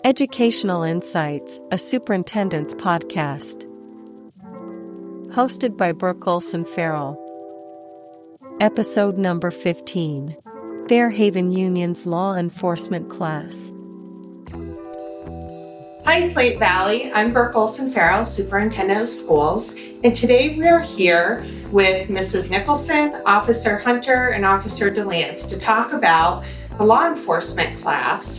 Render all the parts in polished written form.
Educational Insights, a superintendent's podcast. Hosted by Brooke Olson Farrell. Episode number 15. Fairhaven Union's Law Enforcement Class. Hi, Slate Valley. I'm Brooke Olson Farrell, Superintendent of Schools, and today we're here with Mrs. Nicholson, Officer Hunter, and Officer DeLance to talk about the law enforcement class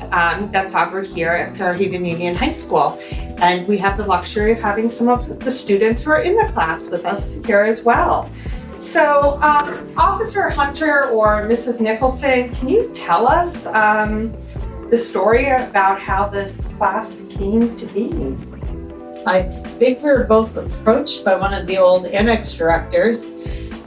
that's offered here at Fairhaven Union High School. And we have the luxury of having some of the students who are in the class with us here as well. So, Officer Hunter or Mrs. Nicholson, can you tell us the story about how this class came to be? I think we were both approached by one of the old annex directors,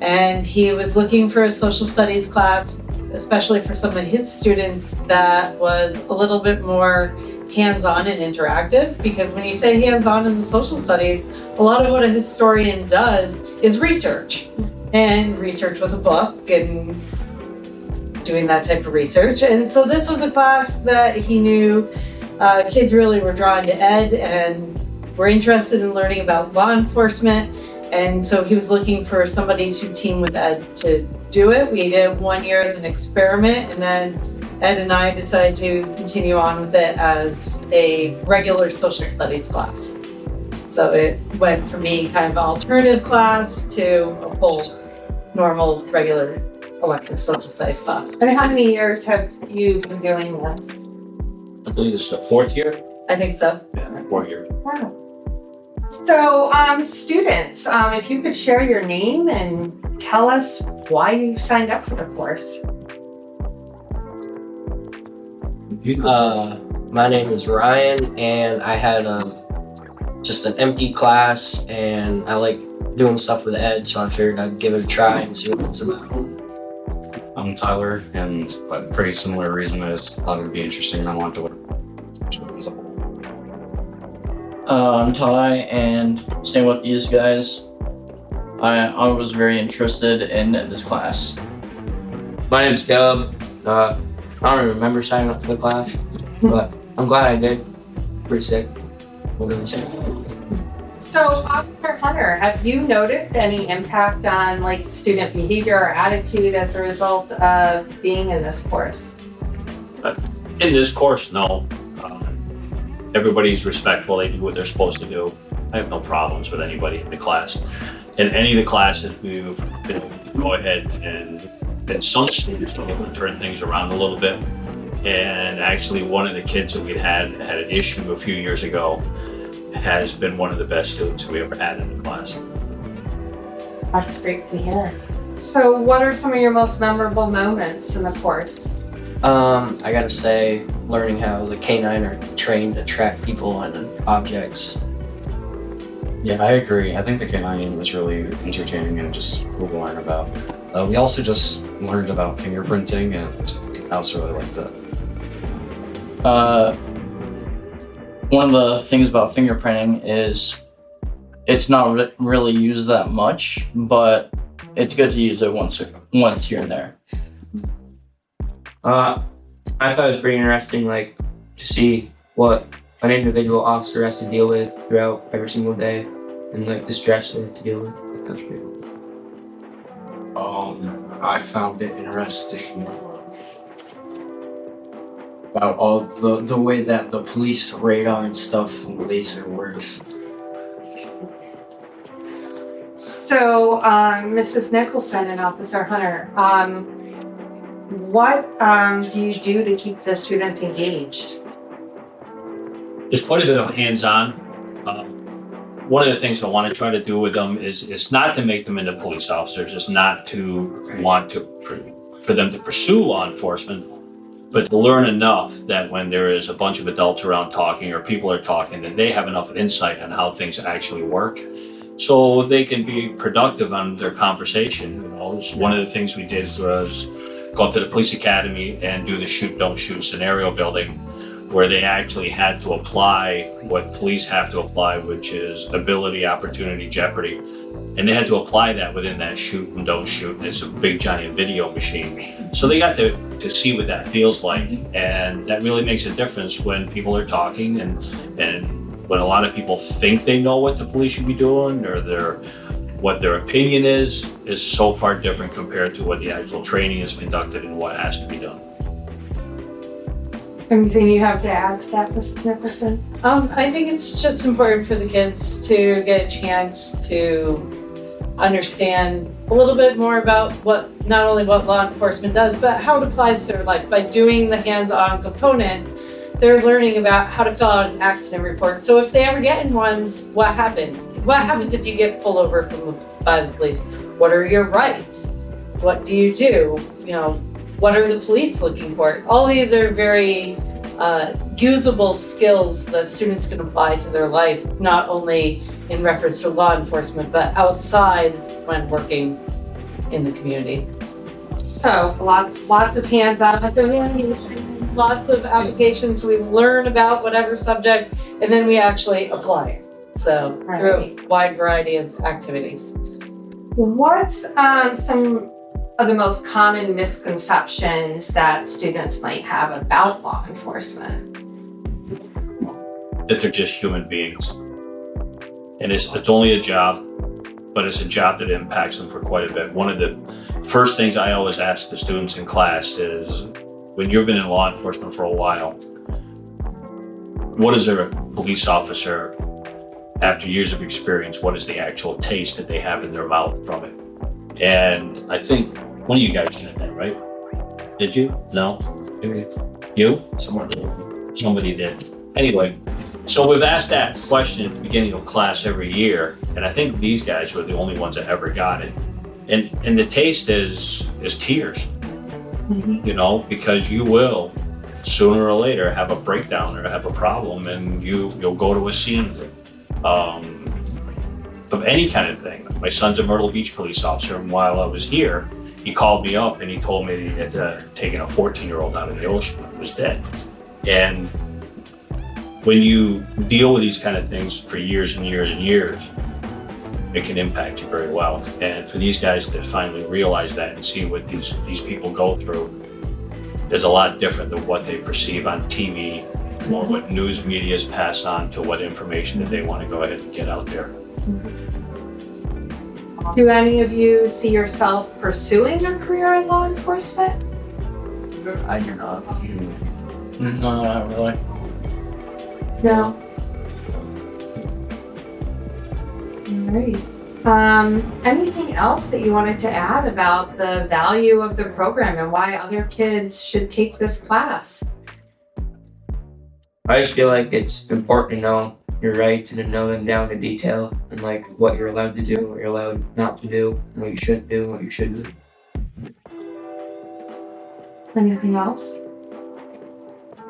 and he was looking for a social studies class, especially for some of his students, that was a little bit more hands-on and interactive, because when you say hands-on in the social studies, a lot of what a historian does is research, and research with a book and doing that type of research. And so this was a class that he knew kids really were drawn to ed and were interested in learning about law enforcement. And so he was looking for somebody to team with ed to do it. We did 1 year as an experiment, and then Ed and I decided to continue on with it as a regular social studies class. So it went from being kind of an alternative class to a full normal regular elective social studies class. And how many years have you been doing this? I believe this is the fourth year. I think so. Yeah, 4 years. Wow. So, students, if you could share your name and tell us why you signed up for the course. My name is Ryan, and I had just an empty class, and I like doing stuff with Ed, so I figured I'd give it a try and see what it was about. I'm Tyler, and a pretty similar reason. I just thought it would be interesting and I wanted to learn as a whole. I'm Ty, and same with these guys. I was very interested in this class. My name's Caleb. I don't even remember signing up for the class, but I'm glad I did. Pretty sick. So, Officer Hunter, have you noticed any impact on student behavior or attitude as a result of being in this course? In this course, no. Everybody's respectful. They do what they're supposed to do. I have no problems with anybody in the class. In any of the classes, we've been able to go ahead and some students been able to turn things around a little bit. And actually, one of the kids that we had an issue a few years ago has been one of the best students we ever had in the class. That's great to hear. So what are some of your most memorable moments in the course? I gotta say, learning how the canine are trained to track people and objects. Yeah, I agree. I think the canine was really entertaining and just cool to learn about. We also just learned about fingerprinting, and I also really liked it. One of the things about fingerprinting is it's not really used that much, but it's good to use it once here and there. I thought it was pretty interesting, to see what an individual officer has to deal with throughout every single day, and the stress they have to deal with. That's pretty cool. I found it interesting about all the way that the police radar and stuff and laser works. So, Mrs. Nicholson and Officer Hunter, what do you do to keep the students engaged? There's quite a bit of hands-on. One of the things I want to try to do with them is not to make them into police officers. It's not to want for them to pursue law enforcement, but to learn enough that when there is a bunch of adults around talking or people are talking, that they have enough insight on how things actually work, so they can be productive on their conversation. One of the things we did was go up to the police academy and do the shoot, don't shoot scenario building, where they actually had to apply what police have to apply, which is ability, opportunity, jeopardy. And they had to apply that within that shoot and don't shoot. And it's a big giant video machine. So they got to see what that feels like. And that really makes a difference when people are talking and when a lot of people think they know what the police should be doing or what their opinion is so far different compared to what the actual training is conducted and what has to be done. Anything you have to add to that, Mrs. Nicholson? I think it's just important for the kids to get a chance to understand a little bit more about not only what law enforcement does, but how it applies to their life. By doing the hands-on component, they're learning about how to fill out an accident report. So if they ever get in one, what happens? What happens if you get pulled over by the police? What are your rights? What do you do? What are the police looking for? All these are very usable skills that students can apply to their life, not only in reference to law enforcement, but outside when working in the community. So lots of hands-on. Lots of applications. So we learn about whatever subject, and then we actually apply it. So through a wide variety of activities. What's some of the most common misconceptions that students might have about law enforcement? That they're just human beings. And it's only a job, but it's a job that impacts them for quite a bit. One of the first things I always ask the students in class is, when you've been in law enforcement for a while, what is a police officer, after years of experience, what is the actual taste that they have in their mouth from it? And I think one of you guys did that, right? Did you? No? You? Somebody did. Anyway, so we've asked that question at the beginning of class every year, and I think these guys were the only ones that ever got it. And the taste is tears, because you will sooner or later have a breakdown or have a problem, and you'll go to a scene of any kind of thing. My son's a Myrtle Beach police officer, and while I was here, he called me up and he told me that he had taken a 14-year-old out of the ocean and was dead. And when you deal with these kind of things for years and years and years, it can impact you very well. And for these guys to finally realize that and see what these people go through is a lot different than what they perceive on TV or what news media is passed on to what information that they want to go ahead and get out there. Do any of you see yourself pursuing a career in law enforcement? I do not. No, not really. No. All right. Anything else that you wanted to add about the value of the program and why other kids should take this class? I just feel like it's important to know your rights and to know them down to detail and like what you're allowed to do, what you're allowed not to do, and what you shouldn't do, what you should do. Anything else?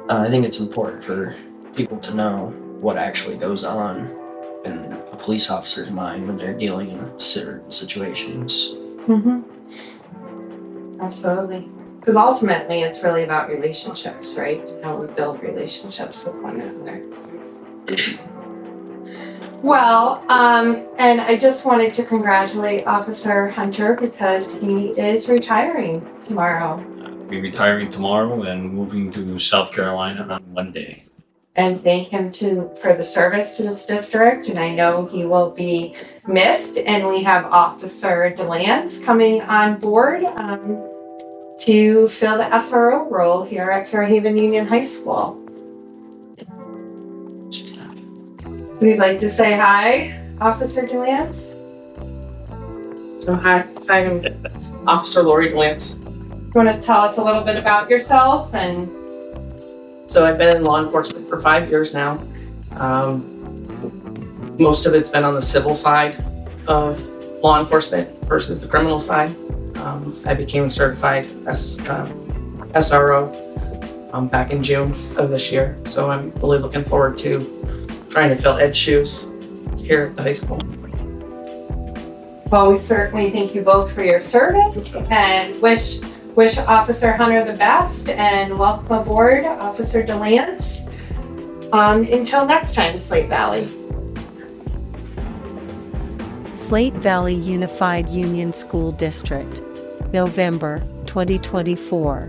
I think it's important for people to know what actually goes on in a police officer's mind when they're dealing in certain situations. Absolutely. Because ultimately, it's really about relationships, right? How we build relationships with one another. Well, and I just wanted to congratulate Officer Hunter because he is retiring tomorrow. I'll be retiring tomorrow and moving to South Carolina on Monday. And thank him for the service to this district, and I know he will be missed. And we have Officer DeLance coming on board to fill the SRO role here at Fairhaven Union High School. We'd like to say hi, Officer DeLance. So hi, I'm Officer Lori DeLance. You want to tell us a little bit about yourself? And so I've been in law enforcement for 5 years now. Most of it's been on the civil side of law enforcement versus the criminal side. I became a certified SRO back in June of this year. So I'm really looking forward to trying to fill Ed's shoes here at the high school. Well, we certainly thank you both for your service and wish Officer Hunter the best, and welcome aboard Officer DeLance. Until next time, Slate Valley. Slate Valley Unified Union School District, November 2024.